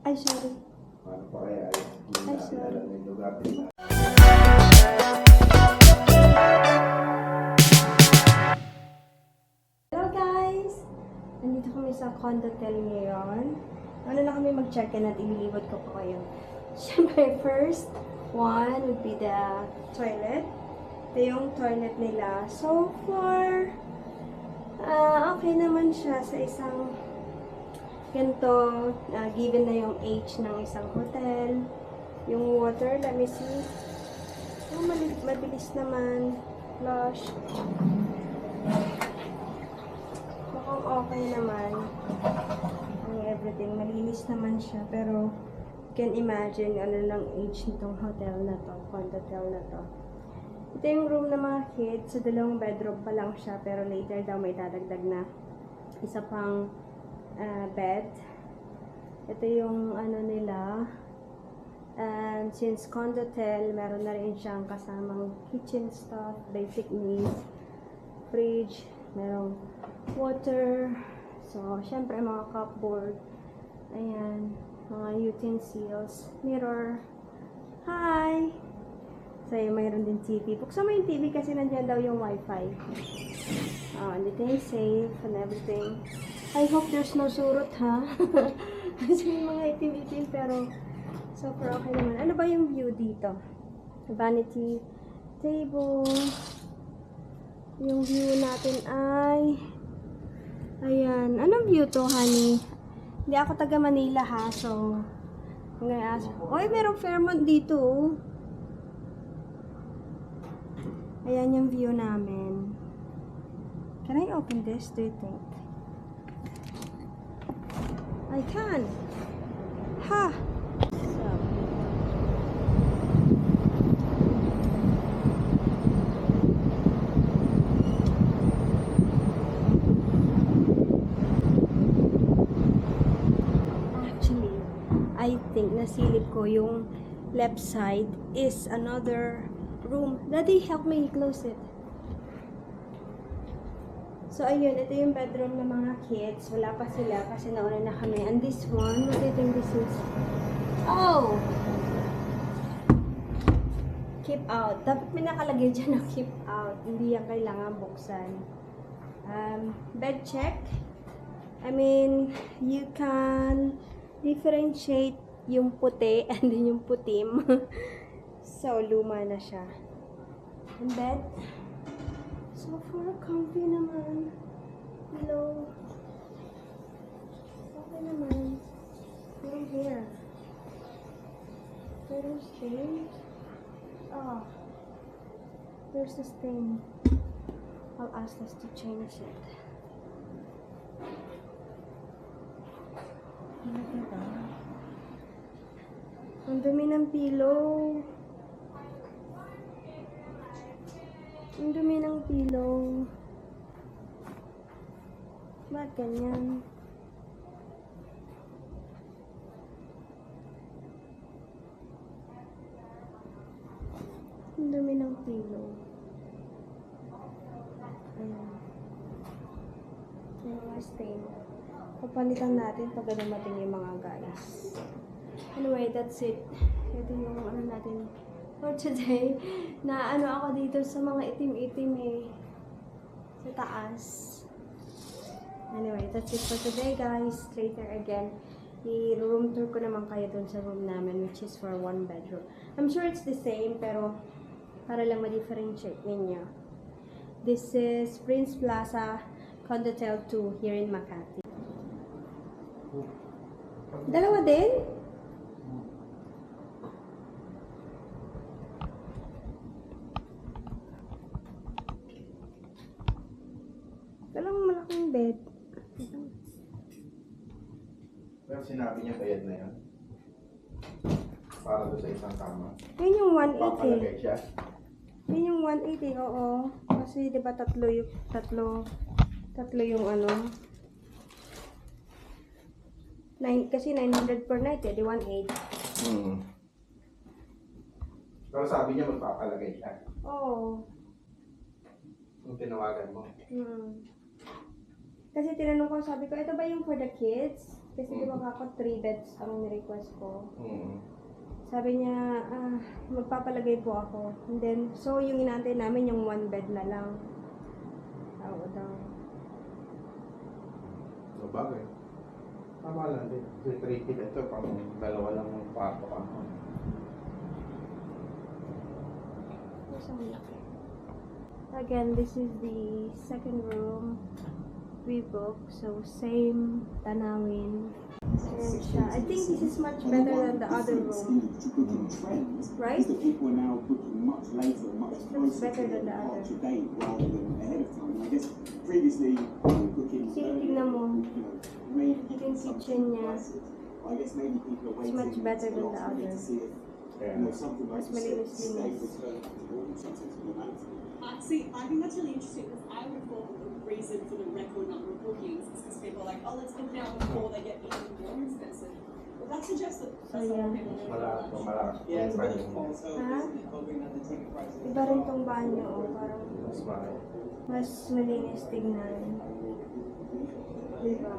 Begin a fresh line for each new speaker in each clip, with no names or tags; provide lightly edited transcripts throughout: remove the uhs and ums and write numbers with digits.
Ay, sorry.
Paano pa kaya ay hindi
Ay,
natin
sorry.
alam yung lugar nila.
Hello guys! Nandito kami sa Condotel ngayon. Ano na kami mag-check-in at ililibot ko po kayo. Siyempre, first one would be the toilet. Ito yung toilet nila. So far, okay naman siya sa isang ganito. Given na yung age ng isang hotel. Yung water, let me see. Mabilis naman. Flush. Mukhang okay naman. Ang everything. Malinis naman siya. Pero, you can imagine ano lang age nitong hotel na to. Condotel na to. Ito yung room ng mga kids. So, 2 bedroom pa lang siya. Pero later daw may dadagdag na isa pang bed. Ito yung ano nila. And since Condotel, meron na rin siyang kasamang kitchen stuff, basic needs, fridge, merong water, so syempre mga cupboard, ayan, mga utensils, mirror, hi! So mayroon din TV. Buksan mo yung TV kasi nandiyan daw yung wifi. Andito yung safe and everything. I hope there's no surot ha. Kasi may mga itim-itim pero so far okay naman. Ano ba yung view dito? Vanity table. Yung view natin ay ayan. Anong view to, honey? Hindi ako taga Manila ha. So, I'm gonna ask. Oy, merong Fairmont dito. Oh. Ayan yung view namin. Can I open this? Do you think? I can. Ha! So, actually, I think nasilip ko yung left side is another room. Daddy, help me close it. So, ayun, ito yung bedroom ng mga kids. Wala pa sila kasi nauna na kami. And this one, what do you think this is? Oh! Keep out. Dapat may nakalagay dyan na keep out. Hindi yan kailangan buksan. Bed check. I mean, you can differentiate yung puti and then yung putim. So, luma na siya. And bed. So far, comfy naman. Pillow. Okay naman. Pero here. Pero stain. Oh. There's a stain. I'll ask us to change it. Nakita. Ang dumi ng pillow. Ang dumi ng pillow. Bakit ganyan? Ang dumi ng pillow. Ayan. May mga stain. Papalitan natin pag dumating yung mga guys. Anyway, that's it. Ito yung ano natin for today. Na ano ako dito sa mga itim-itim eh. Sa taas. Anyway, that's it for today guys. Later again, i-room tour ko naman kayo dun sa room namin which is for 1 bedroom. I'm sure it's the same pero para lang ma-differentiate ninyo. This is Prince Plaza, Condotel 2 here in Makati. Dalawa din? Dalawang malaking bed.
Pero sinabi niya bayad na yan. Para doon sa isang kama.
Yun yung 180.
Papalagay siya.
Yun yung 180, oo. Kasi di ba tatlo yung ano. Kasi 900 per night eh, di 180.
Pero sabi niya magpapalagay siya.
Oo.
Yung tinawagan mo.
Kasi tinanong ko, sabi ko, ito ba yung for the kids? Kasi di ba ako 3 beds ang request ko.
Mm.
Sabi niya, magpapalagay po ako. And then, so yung inaantay namin yung 1 bed na lang. Oo daw.
So, bagay. Tama lang din. Kasi 3 feet ito, pang dalawa lang yung kwarto ka.
Isang laki. Again, this is the second room we booked. So, same tanawin. Ayan siya. I think this is much better than the other room. Right?
The people are now booking much later, much
Looks
closer
better
to
than the other.
departure date rather than ahead of time. I guess previously we were booking
Kasi
earlier,
tingnan mo.
maybe
Ito yung
getting some
kitchen
cheap
niya.
prices. I guess maybe people are
It's
waiting
much better
a
than
lot
the
for me
other.
to see if
Kaya,
something like
Mas
you said,
malinis-linis.
stay return to normal, something to normality.
See, I think that's really interesting because I would have thought that the reason for the record number of bookings is because people are like, oh, let's book now before they get even more expensive. But that suggests that that's
yeah.
a lot of people doing
malakas,
that.
malakas.
Yeah, it's
Yung
really
price.
false hope,
Huh?
isn't it? Hoping that the ticket prices
Iba rin tong banyo. Oh, parang
Mas mahal.
mas malinis tingnan. Diba?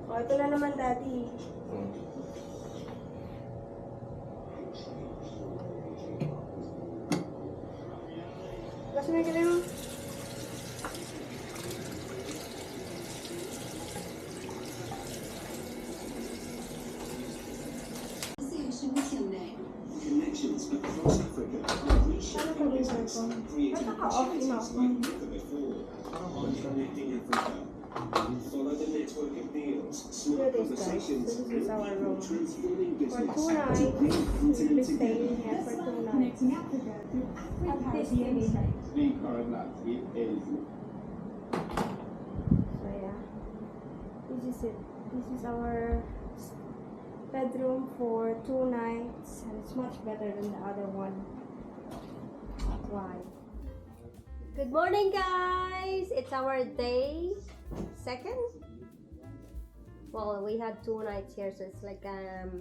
O, ito na naman dati.
Mm.
Kasi may ganun.
Connections across Africa are
Paano
reshaping
pag
business,
intercom?
creating
Ba't naka-off yun
opportunities
ako?
like never before. On Connecting Africa. Follow the network of deals,
Here
smart
it is, guys.
conversations,
So this is
and
our
people
room.
transforming
For
business
2 nights,
to bring
we'll be
continent
staying
together.
here for 2 nights. At this place.
Speak our love, it is.
So yeah, this is it. This is our bedroom for 2 nights, and it's much better than the other one. Why? Good morning, guys! It's our day 2nd. Well, we had 2 nights here, so it's like a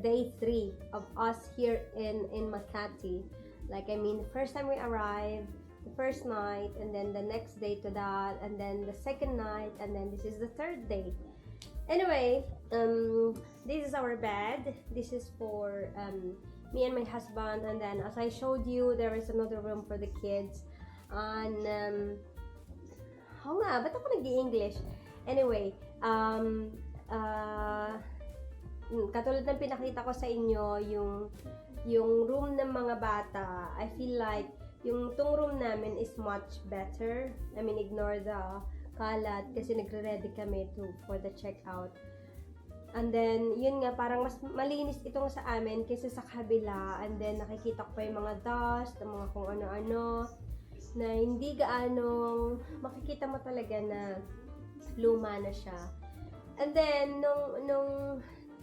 day 3 of us here in Makati. Like, I mean, the first time we arrived, the first night, and then the next day to that, and then the second night, and then this is the 3rd day. Anyway, this is our bed. This is for me and my husband, and then as I showed you, there is another room for the kids. And ba't ako nag-i-English? Anyway, katulad ng pinakita ko sa inyo, yung room ng mga bata, I feel like yung tong room namin is much better. I mean, ignore the kalat kasi nagre-ready kami for the checkout. And then, yun nga, parang mas malinis itong sa amin kaysa sa kabila. And then, nakikita ko pa yung mga dust, mga kung ano-ano, na hindi gaano, makikita mo talaga na luma na siya. And then,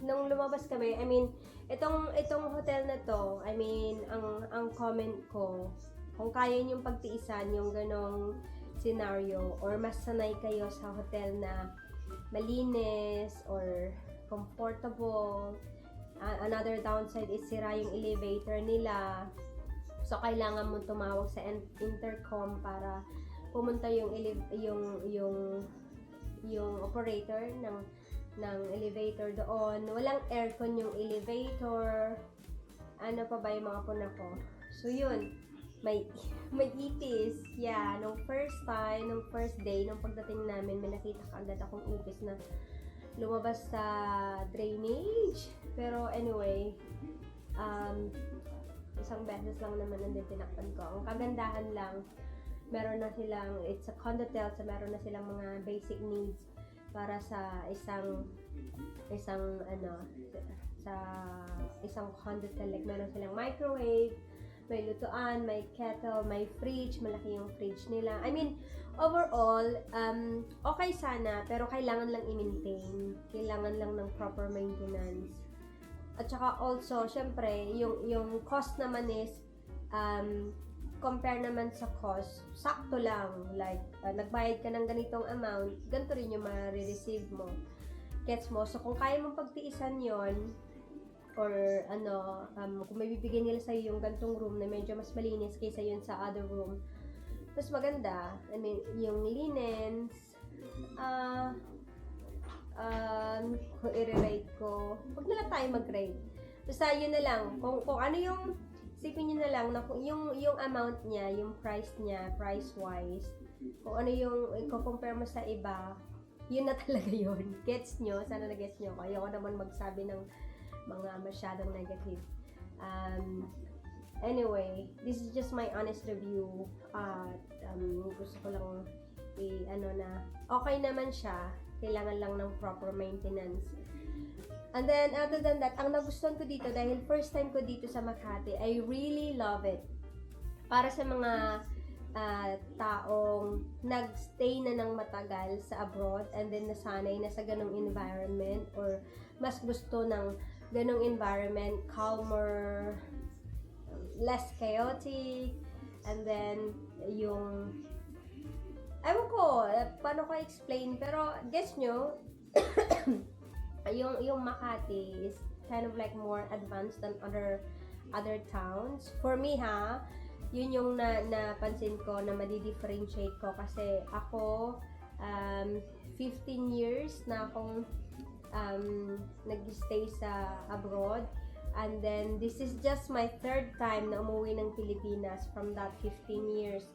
nung lumabas kami, I mean, itong hotel na to, I mean, ang comment ko, kung kaya niyong pagtiisan yung ganong scenario, or mas sanay kayo sa hotel na malinis, or comfortable. Another downside is sira yung elevator nila. So, kailangan mo tumawag sa intercom para pumunta yung operator ng elevator doon. Walang aircon yung elevator. Ano pa ba yung mga puna ko? So, yun. May ipis. Yeah, nung first day, nung pagdating namin, may nakita kaagad akong ipis na lumabas sa drainage. Pero anyway, isang beses lang naman ang tinakpan ko. Ang kagandahan lang, meron na silang, it's a condotel, so meron na silang mga basic needs para sa isang condotel. Like, meron silang microwave, may lutuan, may kettle, may fridge, malaki yung fridge nila. I mean, overall, okay sana, pero kailangan lang i-maintain. Kailangan lang ng proper maintenance. At saka also, syempre, yung cost naman is, compare naman sa cost, sakto lang. Like, nagbayad ka ng ganitong amount, ganito rin yung ma-receive mo. Gets mo? So, kung kaya mong pagtiisan yon, or kung may bibigyan nila sa'yo yung gantong room na medyo mas malinis kaysa yun sa other room, mas maganda. I mean, yung linens,
kung i-rate ko, huwag na lang tayo mag-rate. Basta yun na lang, kung ano yung, isipin nyo na lang, na kung yung amount niya, yung price niya, price-wise, kung ano yung i-compare mo sa iba, yun na talaga yun. Gets nyo? Sana na-gets nyo ko. Ayoko naman magsabi ng mga masyadong negative. Anyway, this is just my honest review. At gusto ko lang okay naman siya. Kailangan lang ng proper maintenance. And then, other than that, ang nagustuhan ko dito, dahil first time ko dito sa Makati, I really love it. Para sa mga taong nagstay na ng matagal sa abroad and then nasanay na sa ganong environment or mas gusto ng ganong environment, calmer, less chaotic, and then yung ewan ko, paano ko explain, pero guess nyo, yung Makati is kind of like more advanced than other towns. For me yun yung napansin ko na madi-differentiate ko kasi ako 15 years na akong nag-stay sa abroad, and then this is just my third time na umuwi ng Pilipinas from that 15 years,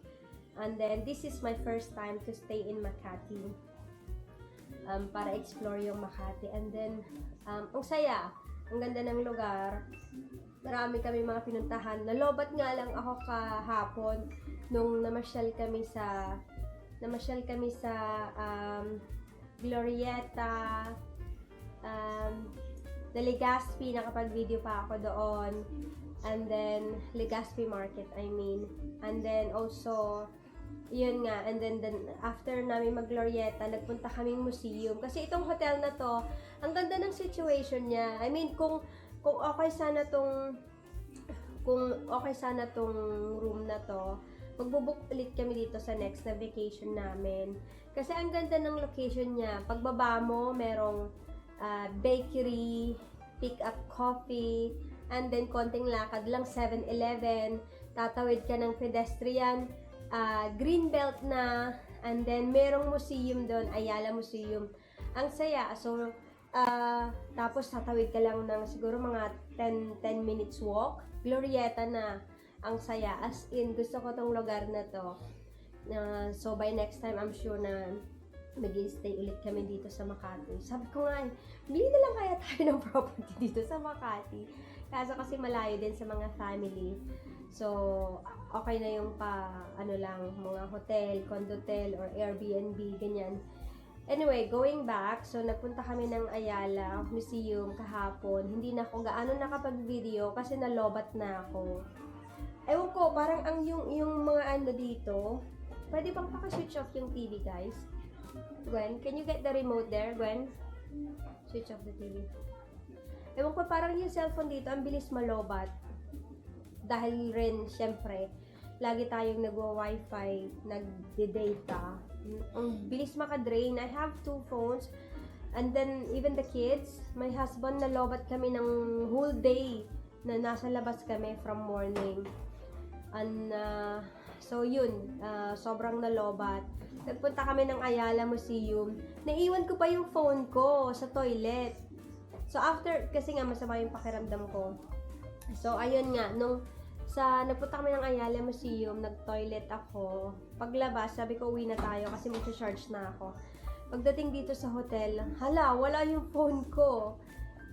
and then this is my first time to stay in Makati para explore yung Makati, and then ang saya, ang ganda ng lugar. Marami kami mga pinuntahan. Nalobat nga lang ako kahapon nung namasyal kami sa Glorieta, the Legazpi, nakapag-video pa ako doon. And then, Legazpi Market, I mean. And then, also, yun nga, and then after namin mag-Glorieta, nagpunta kaming museum. Kasi itong hotel na to, ang ganda ng situation niya. I mean, kung okay sana tong room na to, magbubook ulit kami dito sa next na vacation namin. Kasi ang ganda ng location niya. Pagbaba mo, merong bakery, pick up coffee, and then konting lakad lang, 7-Eleven, tatawid ka ng pedestrian, green belt na, and then merong museum doon, Ayala Museum. Ang saya. So, tapos tatawid ka lang ng siguro mga 10 minutes walk. Glorieta na. Ang saya. As in, gusto ko tong lugar na to. So, by next time, I'm sure na mag-stay ulit kami dito sa Makati. Sabi ko nga, bili na lang kaya tayo ng property dito sa Makati. Kaso kasi malayo din sa mga family. So, okay na yung mga hotel, condotel, or Airbnb, ganyan. Anyway, going back, so nagpunta kami ng Ayala Museum kahapon. Hindi na ako gaano nakapag-video kasi nalobat na ako. Ewan ko, parang yung mga dito, pwede bang paka-switch off yung TV, guys? Gwen, can you get the remote there, Gwen? Switch off the TV. Ewan ko, parang yung cellphone dito, ang bilis malobat. Dahil rin, syempre, lagi tayong nagwa-wifi, nagde-data. Ang bilis makadrain. I have 2 phones. And then, even the kids, my husband, nalobat kami ng whole day na nasa labas kami from morning. And, so yun, sobrang nalobat. Nagpunta kami ng Ayala Museum. Naiwan ko pa yung phone ko sa toilet. So, after, kasi nga masama yung pakiramdam ko. So, ayun nga, nagpunta kami ng Ayala Museum, nag-toilet ako. Paglabas, sabi ko, uwi na tayo kasi mag-charge na ako. Pagdating dito sa hotel, wala yung phone ko.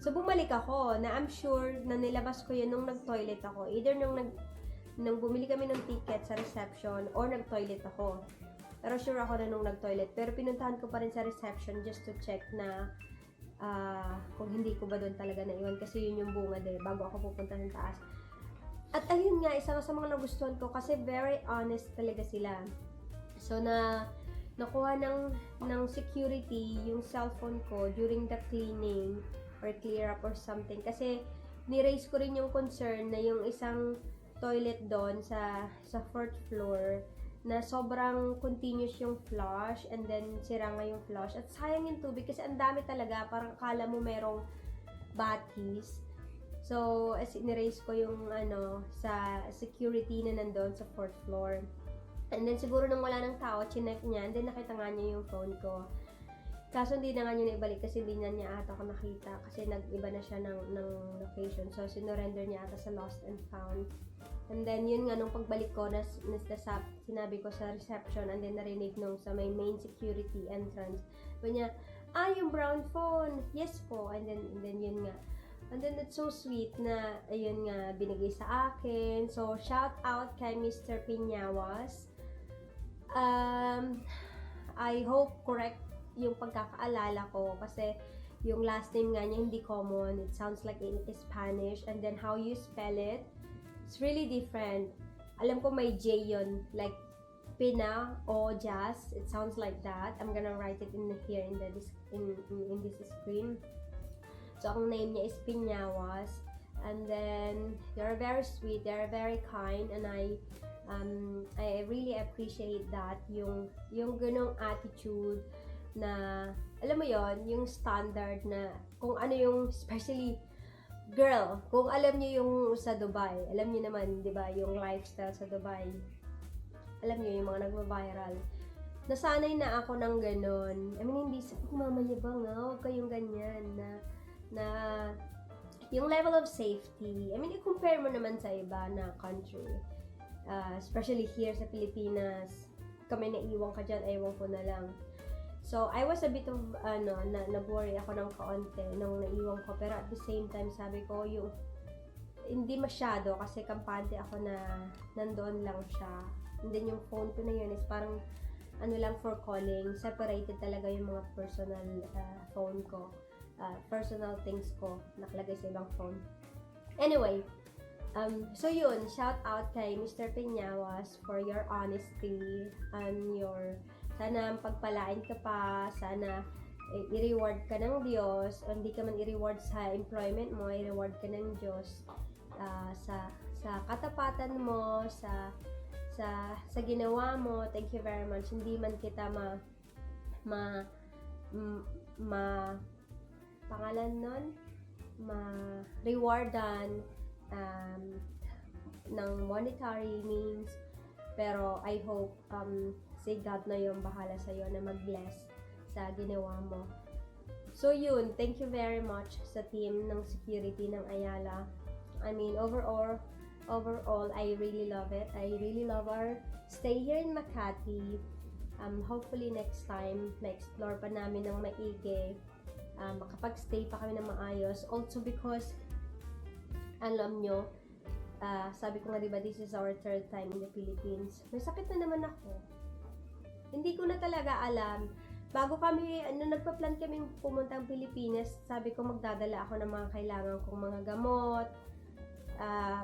So, bumalik ako, na I'm sure na nilabas ko yun nung nag-toilet ako. Either nung bumili kami ng ticket sa reception or nag-toilet ako. Pero sure ako na nung nag-toilet. Pero pinuntahan ko pa rin sa reception just to check na kung hindi ko ba doon talaga naiwan. Kasi yun yung bungad bago ako pupunta ng taas. At ayun nga, isa sa mga nagustuhan ko kasi very honest talaga sila. So, nakuha ng security yung cellphone ko during the cleaning or clear up or something. Kasi, ni-raise ko rin yung concern na yung isang toilet doon sa 4th floor na sobrang continuous yung flush and then sira nga yung flush. At sayang yung tubig kasi ang dami talaga. Parang akala mo merong batis. So, ni-raise ko yung sa security na nandun sa 4th floor. And then, siguro nung wala ng tao, chinek niya, and then nakita nga niya yung phone ko. Kaso hindi na nga niya naibalik kasi hindi na niya ata ako nakita kasi nag-iba na siya ng location. So, sinurrender niya ata sa lost and found. And then, yun nga, nung pagbalik ko, sinabi ko sa reception and then narinig nung sa may main security entrance. Sabi niya, yung brown phone. Yes po. And then yun nga. And then, it's so sweet na, ayun nga, binigay sa akin. So, shout out kay Mr. Piñawas. I hope correct yung pagkakaalala ko kasi yung last name nga niya hindi common. It sounds like in Spanish and then how you spell it, it's really different. Alam ko may J yun, like Pina o Jazz. It sounds like that. I'm gonna write it in here in this screen. So ang name niya is Piñawas. And then they're very sweet, they're very kind, and I really appreciate that yung ganong attitude na, alam mo yon, yung standard na kung ano yung, especially girl, kung alam niyo yung sa Dubai, alam niyo naman, di ba, yung lifestyle sa Dubai, alam niyo yung mga nagva-viral, nasanay na ako ng ganon. I mean, hindi sa pagmamayabang huwag kayong ganyan na yung level of safety, I mean, i-compare mo naman sa iba na country, especially here sa Pilipinas, kami naiwan ka dyan, ewan ko na lang. So, I was a bit of, nag-worry ako ng kaunti nung naiwan ko. Pero at the same time, sabi ko, yung, hindi masyado kasi kampante ako na nandoon lang siya. And then yung phone ko na yun is parang, lang for calling. Separated talaga yung mga personal phone ko. Personal things ko, nakalagay sa ibang phone. Anyway, so yun, shout out kay Mr. Piñawas for your honesty and your, sana pagpalain ka pa, sana i-reward ka ng Diyos, o hindi ka man i-reward sa employment mo, i-reward ka ng Diyos sa katapatan mo, sa ginawa mo. Thank you very much. Hindi man kita pangalan nun, ma-rewardan ng monetary means, pero I hope si God na yung bahala sa'yo na mag-bless sa ginawa mo. So yun, thank you very much sa team ng security ng Ayala. I mean, overall, I really love it. I really love our stay here in Makati. Hopefully next time, ma-explore pa namin ng maigi. Makapag-stay pa kami ng maayos. Also because, alam nyo, sabi ko nga diba, this is our 3rd time in the Philippines. May sakit na naman ako. Hindi ko na talaga alam. Bago kami, nagpa-plan kaming pumuntang Pilipinas, sabi ko magdadala ako ng mga kailangan kong mga gamot,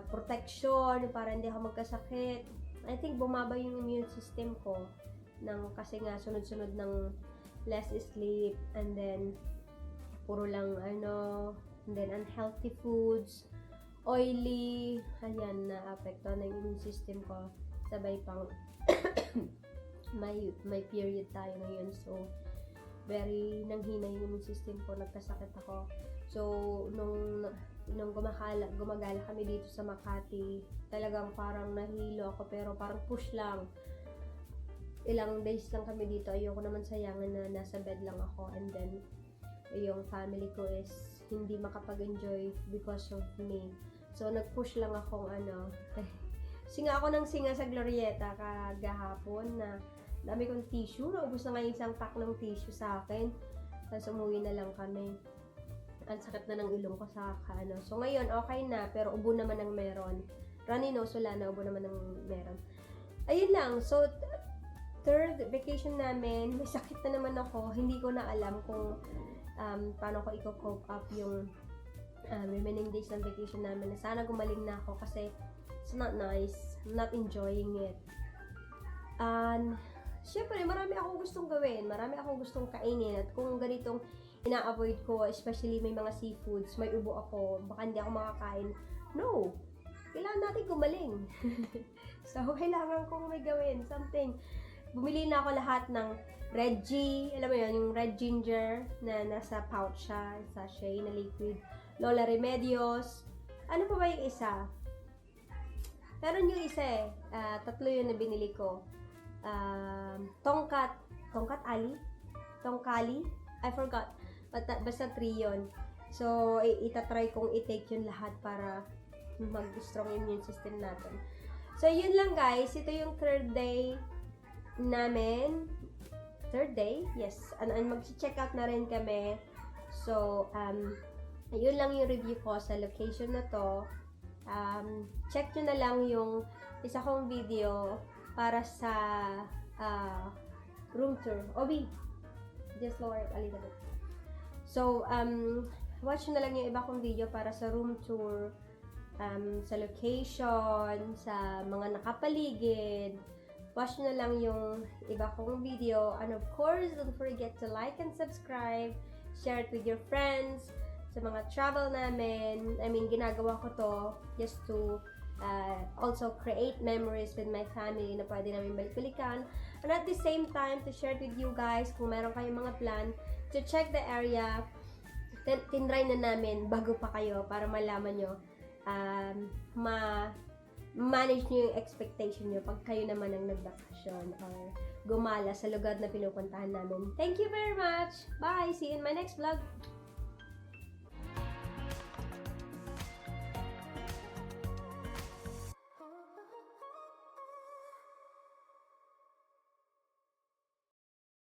protection, para hindi ako magkasakit. I think bumaba yung immune system ko kasi nga sunod-sunod ng less sleep, and then puro lang and then unhealthy foods, oily, ayan, na-apekto na yung immune system ko. Sabay pang may period tayo ngayon, so very nanghina yung immune system ko, nagkasakit ako. So nung gumagala kami dito sa Makati, talagang parang nahilo ako, pero parang push lang. Ilang days lang kami dito, ayoko naman sayangan na nasa bed lang ako, and then yung family ko is hindi makapag-enjoy because of me. So nag-push lang akong singa ako ng singa sa Glorieta kagahapon, na dami kong tissue, naubos na nga yung isang pack ng tissue sa akin. Tapos umuwi na lang kami. Ang sakit na ng ilong ko sa So ngayon, okay na, pero ubo naman ng meron. Runny nose, wala na, ubo naman ng meron. Ayun lang, so 3rd vacation namin, may sakit na naman ako. Hindi ko na alam kung paano ko i-cope up yung remaining days ng vacation namin. Sana gumaling na ako kasi it's not nice. I'm not enjoying it. And syempre, marami akong gustong gawin, marami akong gustong kainin, at kung ganitong ina-avoid ko, especially may mga seafoods, may ubo ako, baka hindi ako makakain. No! Kailangan natin gumaling. So, kailangan kong may gawin, something. Bumili na ako lahat ng red G, alam mo yun, yung red ginger na nasa pouch siya, sachet na liquid. Lola Remedios. Ano pa ba yung isa? Meron yung isa 3 yun na binili ko. Tongkali. I forgot. Basta 3 yun. So, itatry kong i-take yun lahat para mag-strong immune system natin. So, yun lang guys. Ito yung 3rd day namin. 3rd day? Yes. And mag-check out na rin kami. So, yun lang yung review ko sa location na to. Check nyo na lang yung isa kong video para sa room tour. Obi, just lower it a little bit. So, watch nyo na lang yung iba kong video para sa room tour, sa location, sa mga nakapaligid. Watch nyo na lang yung iba kong video. And of course, don't forget to like and subscribe. Share it with your friends. Sa mga travel namin. I mean, ginagawa ko to just to also create memories with my family na pwede namin balik-balikan. And at the same time, to share it with you guys kung meron kayong mga plan to check the area. Tinry na namin bago pa kayo para malaman nyo manage nyo yung expectation nyo pag kayo naman ang nagbakasyon or gumala sa lugar na pinupuntahan namin. Thank you very much! Bye! See you in my next vlog!